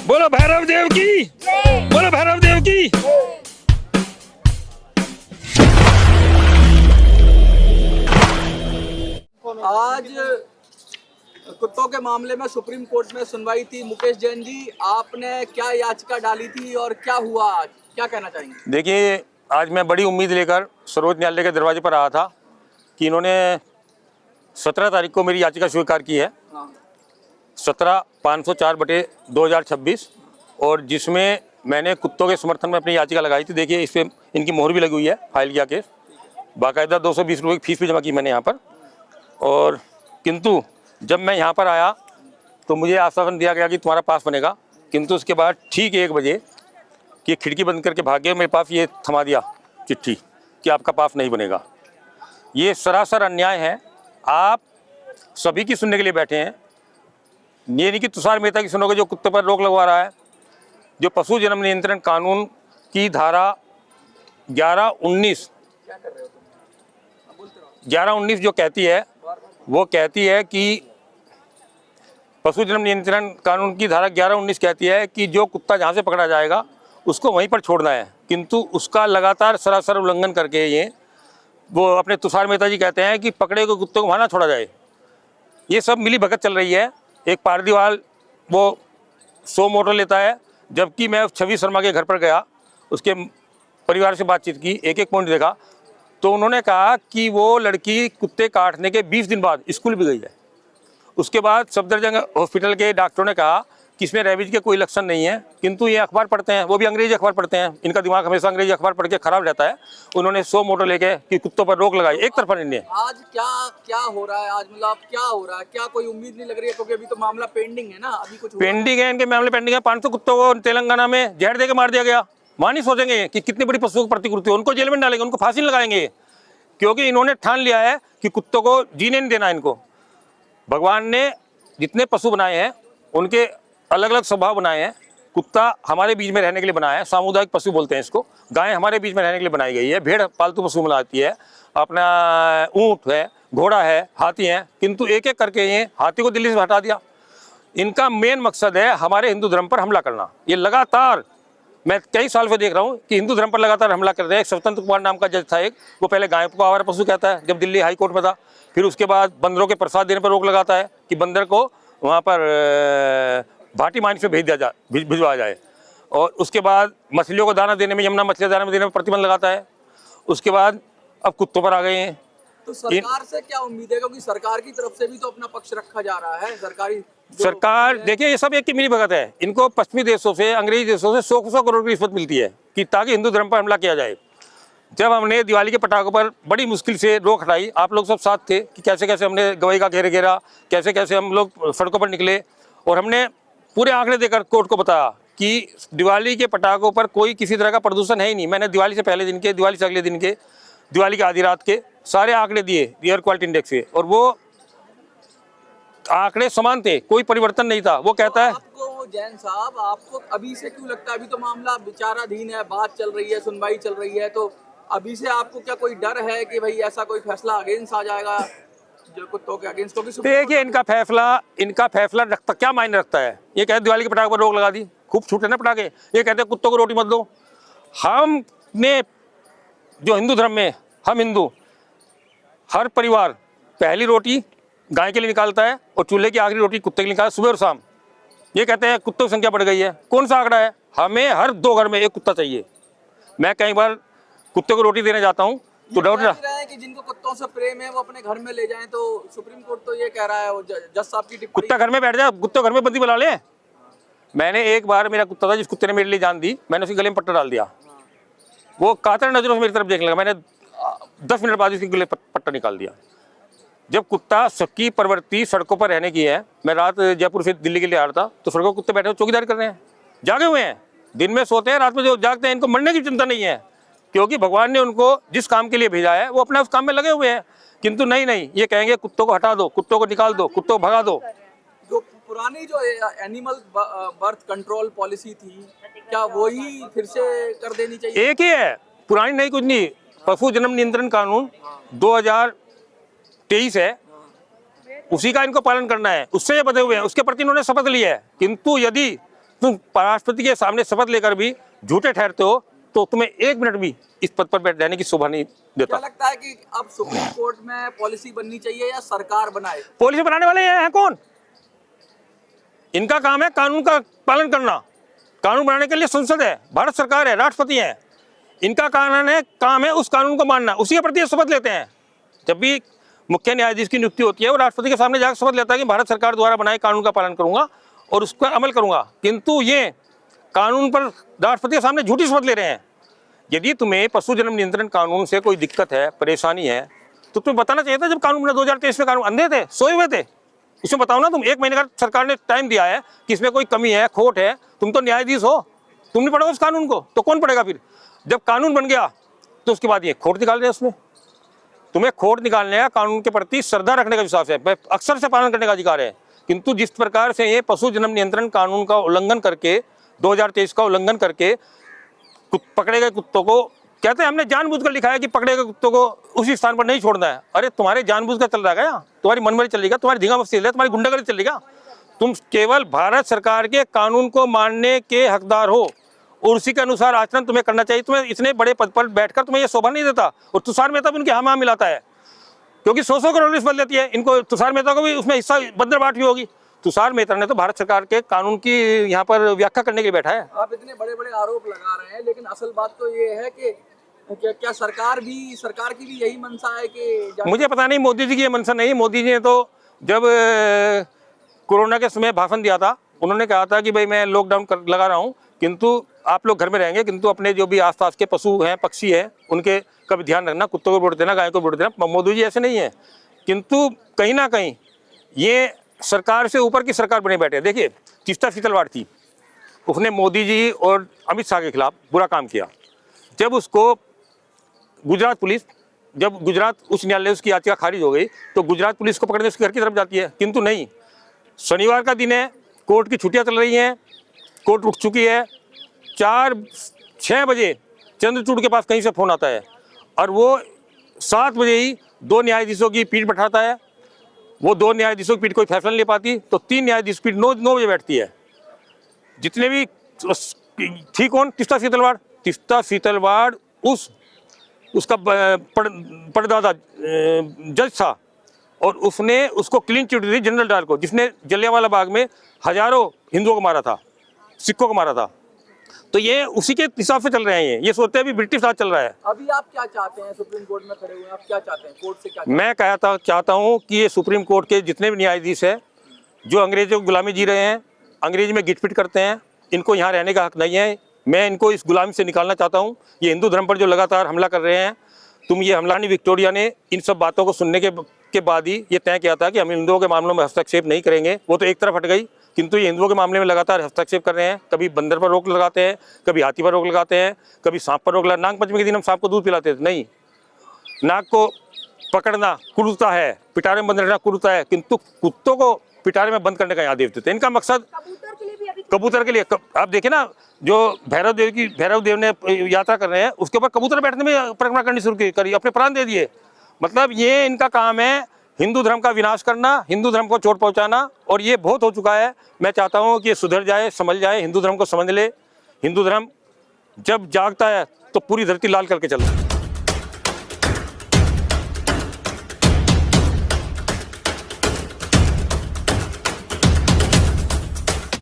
बोलो भैरव देव की, बोलो भैरव देव की। आज कुत्तों के मामले में सुप्रीम कोर्ट में सुनवाई थी। मुकेश जैन जी, आपने क्या याचिका डाली थी और क्या हुआ आज, क्या कहना चाहेंगे? देखिए, आज मैं बड़ी उम्मीद लेकर सर्वोच्च न्यायालय के दरवाजे पर आया था कि इन्होंने 17 तारीख को मेरी याचिका स्वीकार की है, 17/504/2026, और जिसमें मैंने कुत्तों के समर्थन में अपनी याचिका लगाई थी। देखिए, इस पर इनकी मोहर भी लगी हुई है, फाइल किया केस, बाकायदा 220 रुपये की फीस भी जमा की मैंने यहाँ पर। और किंतु जब मैं यहाँ पर आया तो मुझे आश्वासन दिया गया कि तुम्हारा पास बनेगा, किंतु उसके बाद ठीक 1 बजे कि खिड़की बंद करके भागे, मेरे पास ये थमा दिया चिट्ठी कि आपका पास नहीं बनेगा। ये सरासर अन्याय है। आप सभी की सुनने के लिए बैठे हैं, ये नहीं कि तुषार मेहता की सुनोगे जो कुत्ते पर रोक लगवा रहा है। जो पशु जन्म नियंत्रण कानून की धारा 11-19 जो कहती है, वो कहती है कि पशु जन्म नियंत्रण कानून की धारा 11-19 कहती है कि जो कुत्ता जहाँ से पकड़ा जाएगा उसको वहीं पर छोड़ना है, किंतु उसका लगातार सरासर उल्लंघन करके ये वो अपने तुषार मेहता जी कहते हैं कि पकड़े हुए कुत्ते को वहाँ ना छोड़ा जाए। ये सब मिली भगत चल रही है। एक पारदीवाल वो 100 मोटर लेता है, जबकि मैं छवि शर्मा के घर पर गया, उसके परिवार से बातचीत की, एक एक पॉइंट देखा, तो उन्होंने कहा कि वो लड़की कुत्ते काटने के 20 दिन बाद स्कूल भी गई है। उसके बाद सफदरजंग हॉस्पिटल के डॉक्टरों ने कहा कि इसमें रेबीज के कोई लक्षण नहीं है, किंतु ये अखबार पढ़ते हैं, वो भी अंग्रेजी अखबार पढ़ते हैं, इनका दिमाग हमेशा अंग्रेजी अखबार पढ़ के खराब रहता है। उन्होंने 100 मोटर लेके कि कुत्तों पर रोक लगाई, एक तरफा निर्णय। आज क्या हो रहा है? आज मतलब क्या हो रहा है? क्या कोई उम्मीद नहीं लग रही है? क्योंकि अभी तो मामला पेंडिंग है ना, अभी कुछ पेंडिंग है, इनके मामले पेंडिंग है। 500 कुत्तों को तेलंगाना में जहर देके मार दिया गया। वहाँ नहीं सोचेंगे कि कितनी बड़ी पशुओं की प्रतिकृति है, उनको जेल में डालेंगे, उनको फांसी लगाएंगे, क्योंकि इन्होंने ठान लिया है कि कुत्तों को जीने नहीं देना। इनको भगवान ने जितने पशु बनाए हैं उनके अलग अलग स्वभाव बनाए हैं। कुत्ता हमारे बीच में रहने के लिए बनाया है, सामुदायिक पशु बोलते हैं इसको। गाय हमारे बीच में रहने के लिए बनाई गई है, भेड़ पालतू पशु बनाती है, अपना ऊँट है, घोड़ा है, हाथी है, किंतु एक एक करके ये हाथी को दिल्ली से हटा दिया। इनका मेन मकसद है हमारे हिंदू धर्म पर हमला करना। ये लगातार मैं कई साल से देख रहा हूँ कि हिंदू धर्म पर लगातार हमला कर रहे हैं। स्वतंत्र कुमार नाम का जज था एक, वो पहले गाय को आवारा पशु कहता है जब दिल्ली हाई कोर्ट में था, फिर उसके बाद बंदरों के प्रसाद देने पर रोक लगाता है कि बंदर को वहाँ पर भाटी माइंस में भिजवा जाए, और उसके बाद मछलियों को दाना देने में, यमुना मछली दाना में देने में प्रतिबंध लगाता है। उसके बाद अब कुत्तों पर आ गए हैं। तो सरकार से क्या उम्मीद है? क्योंकि सरकार की तरफ से भी तो अपना पक्ष रखा जा रहा है। सरकार देखिए, ये सब एक की मिली भगत है। इनको पश्चिमी देशों से, अंग्रेजी देशों से 100 करोड़ की रिश्वत मिलती है कि ताकि हिंदू धर्म पर हमला किया जाए। जब हमने दिवाली के पटाखों पर बड़ी मुश्किल से रोक हटाई, आप लोग सब साथ थे कि कैसे कैसे हमने गवई का घेरा, कैसे कैसे हम लोग सड़कों पर निकले, और हमने पूरे आंकड़े देकर कोर्ट को बताया कि दिवाली के पटाखों पर कोई किसी तरह का प्रदूषण है ही नहीं। मैंने दिवाली से पहले दिन के, दिवाली से अगले दिन के, दिवाली की आधी रात के सारे आंकड़े दिए एयर क्वालिटी इंडेक्स के, और वो आंकड़े समान थे, कोई परिवर्तन नहीं था। वो कहता है आपको जैन साहब, आपको अभी से क्यों लगता है? अभी तो मामला विचाराधीन है, बात चल रही है, सुनवाई चल रही है, तो अभी से आपको क्या कोई डर है कि भाई ऐसा कोई फैसला अगेंस्ट आ जाएगा जो कुत्तों के अगेंस्ट? देखिए, इनका फैसला रखता क्या मायने रखता है? ये कहते दिवाली के पटाखे पर रोक लगा दी, खूब छूटे ना पटाखे। ये कहते हैं कुत्तों को रोटी मत दो। हमने जो हिंदू धर्म में, हम हिंदू, हर परिवार पहली रोटी गाय के लिए निकालता है और चूल्हे की आखिरी रोटी कुत्ते के लिए निकालता है, सुबह और शाम। ये कहते हैं कुत्तों की संख्या बढ़ गई है। कौन सा आंकड़ा है? हमें हर 2 घर में एक कुत्ता चाहिए। मैं कई बार कुत्ते को रोटी देने जाता हूँ तो डाउट रहा है कि जिनको कुत्तों से प्रेम है वो अपने घर में ले जाएं, तो सुप्रीम कोर्ट तो ये कह रहा है, जज साहब की टिप्पणी, कुत्ता घर में बैठ जाए, कुत्ते घर में बंदी बुला ले। मैंने एक बार, मेरा कुत्ता था जिस कुत्ते ने मेरे लिए जान दी, मैंने उसके गले में पट्टा डाल दिया। वो कातर नजरों से मेरी तरफ देखने लगा, मैंने 10 मिनट बाद उसके गले पट्टा निकाल दिया। जब कुत्ता सबकी प्रवृत्ति सड़कों पर रहने की है, मैं रात जयपुर से दिल्ली के लिए आ रहा था, तो सड़कों कुत्ते बैठे चौकीदारी कर रहे हैं, जागे हुए हैं, दिन में सोते हैं, रात में जो जागते हैं। इनको मरने की चिंता नहीं है, क्योंकि भगवान ने उनको जिस काम के लिए भेजा है वो अपने उस काम में लगे हुए हैं। किंतु नहीं, ये कहेंगे कुत्तों को हटा दो, कुत्तों को निकाल दो, कुत्तों को भगा दो। जो पुरानी जो एनिमल बर्थ कंट्रोल पॉलिसी थी, क्या वही फिर से कर देनी चाहिए? एक ही है, पुरानी नहीं, कुछ नहीं। पशु जन्म नियंत्रण कानून 2023 है, उसी का इनको पालन करना है। उससे ये बधे हुए हैं, उसके प्रति इन्होंने शपथ ली है। किंतु यदि तुम राष्ट्रपति के सामने शपथ लेकर भी झूठे ठहरते हो तो तुम्हें 1 मिनट भी इस पद पर बैठ जाने की शोभा नहीं देता। क्या लगता है कि अब सुप्रीम कोर्ट में पॉलिसी बननी चाहिए या सरकार बनाए? पॉलिसी बनाने वाले हैं कौन? इनका काम है कानून का पालन करना। कानून बनाने के लिए संसद है, भारत सरकार है, राष्ट्रपति है। इनका काम है उस कानून को मानना, उसी के प्रति शपथ लेते हैं। जब भी मुख्य न्यायाधीश की नियुक्ति होती है वो राष्ट्रपति के सामने जाकर शपथ लेता है कि भारत सरकार द्वारा बनाए कानून का पालन करूंगा और उस पर अमल करूंगा। किंतु ये कानून पर राष्ट्रपति के सामने झूठी शपथ ले रहे हैं। यदि तुम्हें पशु जन्म नियंत्रण कानून से कोई दिक्कत है, परेशानी है, तो तुम्हें बताना चाहिए था। जब कानून बना 2023 में, कानून अंधे थे, सोए हुए थे, इसमें बताओ ना। तुम 1 महीने का सरकार ने टाइम दिया है कि इसमें कोई कमी है, खोट है। तुम तो न्यायाधीश हो, तुम नहीं पढ़ोगे उस कानून को तो कौन पढ़ेगा? फिर जब कानून बन गया तो उसके बाद ये खोट निकाल रहे हैं। उसमें तुम्हें खोट निकालने का, कानून के प्रति श्रद्धा रखने का विश्वास है, अक्सर से पालन करने का अधिकार है। किंतु जिस प्रकार से ये पशु जन्म नियंत्रण कानून का उल्लंघन करके, 2023 का उल्लंघन करके पकड़े गए कुत्तों को, कहते हैं हमने जानबूझकर लिखा है कि पकड़े गए कुत्तों को उसी स्थान पर नहीं छोड़ना है। अरे तुम्हारे जानबूझ कर चल रहा है क्या? तुम्हारी मनमानी चलेगा, तुम्हारी धींगा मस्ती है, तुम्हारी गुंडागर्दी चलेगा। तुम केवल भारत सरकार के कानून को मानने के हकदार हो और उसी के अनुसार आचरण तुम्हें करना चाहिए। तुम्हें इतने बड़े पद पर बैठकर तुम्हें यह शोभा नहीं देता। और तुषार मेहता भी उनके हाँ मिलाता है, क्योंकि 100 करोड़ रिश्वत लेती है। इनको तुषार मेहता को भी उसमें हिस्सा बंदरबाट भी होगी। तुषार मेहता ने तो भारत सरकार के कानून की यहाँ पर व्याख्या करने के लिए बैठा है। आप इतने बड़े बड़े आरोप लगा रहे हैं, लेकिन असल बात तो ये है कि क्या सरकार की भी यही मंशा है कि मुझे पता नहीं, मोदी जी की ये मंशा नहीं। मोदी जी ने तो जब कोरोना के समय भाषण दिया था, उन्होंने कहा था कि भाई मैं लॉकडाउन लगा रहा हूँ, किंतु आप लोग घर में रहेंगे, किंतु अपने जो भी आसपास के पशु हैं, पक्षी हैं, उनके का भी ध्यान रखना, कुत्तों को वोट देना, गाय को वोट देना। मोदी जी ऐसे नहीं है। किंतु कहीं ना कहीं ये सरकार से ऊपर की सरकार बने बैठे। देखिए तीस्ता सीतलवाड़ थी, उसने मोदी जी और अमित शाह के खिलाफ बुरा काम किया। जब उसको गुजरात पुलिस, जब गुजरात उच्च न्यायालय उसकी याचिका खारिज हो गई तो गुजरात पुलिस को पकड़ने उसके घर की तरफ जाती है। किंतु नहीं, शनिवार का दिन है, कोर्ट की छुट्टियां चल रही हैं, कोर्ट उठ चुकी है, 4-6 बजे चंद्रचूड़ के पास कहीं से फ़ोन आता है और वो 7 बजे ही 2 न्यायाधीशों की पीठ बैठाता है। वो 2 न्यायाधीशों की पीठ कोई फैसला नहीं ले पाती तो 3 न्यायाधीश पीठ 9 बजे बैठती है। जितने भी थी कौन? तीस्ता सीतलवाड़। तीस्ता सीतलवाड़ उसका परदादा जज था और उसने उसको क्लीन चिट दी जनरल डायर को, जिसने जलियांवाला बाग में हजारों हिंदुओं को मारा था, सिखों को मारा था। तो ये उसी के हिसाब से चल रहे हैं। ये सोचते हैं अभी ब्रिटिश राज चल रहा है। अभी आप क्या चाहते हैं? सुप्रीम कोर्ट में खड़े हुए हैं, आप क्या चाहते हैं? कोर्ट से क्या मैं चाहता हूँ कि ये सुप्रीम कोर्ट के जितने भी न्यायाधीश हैं जो अंग्रेजों की गुलामी जी रहे हैं, अंग्रेजी में गिटपिट करते हैं, इनको यहाँ रहने का हक नहीं है। मैं इनको इस गुलामी से निकालना चाहता हूँ। ये हिंदू धर्म पर जो लगातार हमला कर रहे हैं, तुम ये हमला नहीं, विक्टोरिया ने इन सब बातों को सुनने के बाद ही ये तय किया था कि हम हिंदुओं के मामलों में हस्तक्षेप नहीं करेंगे। वो तो एक तरफ हट गई, किंतु ये हिंदुओं के मामले में लगातार हस्तक्षेप कर रहे हैं। कभी बंदर पर रोक लगाते हैं, कभी हाथी पर रोक लगाते हैं, कभी सांप पर रोक लगा। नाग पंचमी के दिन हम सांप को दूध पिलाते थे, नहीं, नाग को पकड़ना क्रूरता है, पिटारे में बंद रहना क्रूरता है, किंतु कुत्तों को पिटारे में बंद करने का यहाँ देते थे। इनका मकसद कबूतर के लिए आप देखिए ना, जो भैरव देव ने यात्रा कर रहे हैं उसके ऊपर कबूतर बैठने में परिक्रमा करनी शुरू करी, अपने प्राण दे दिए। मतलब ये इनका काम है हिंदू धर्म का विनाश करना, हिंदू धर्म को चोट पहुंचाना, और ये बहुत हो चुका है। मैं चाहता हूँ कि ये सुधर जाए, समझ जाए, हिंदू धर्म को समझ ले। हिंदू धर्म जब जागता है तो पूरी धरती लाल करके चलता है।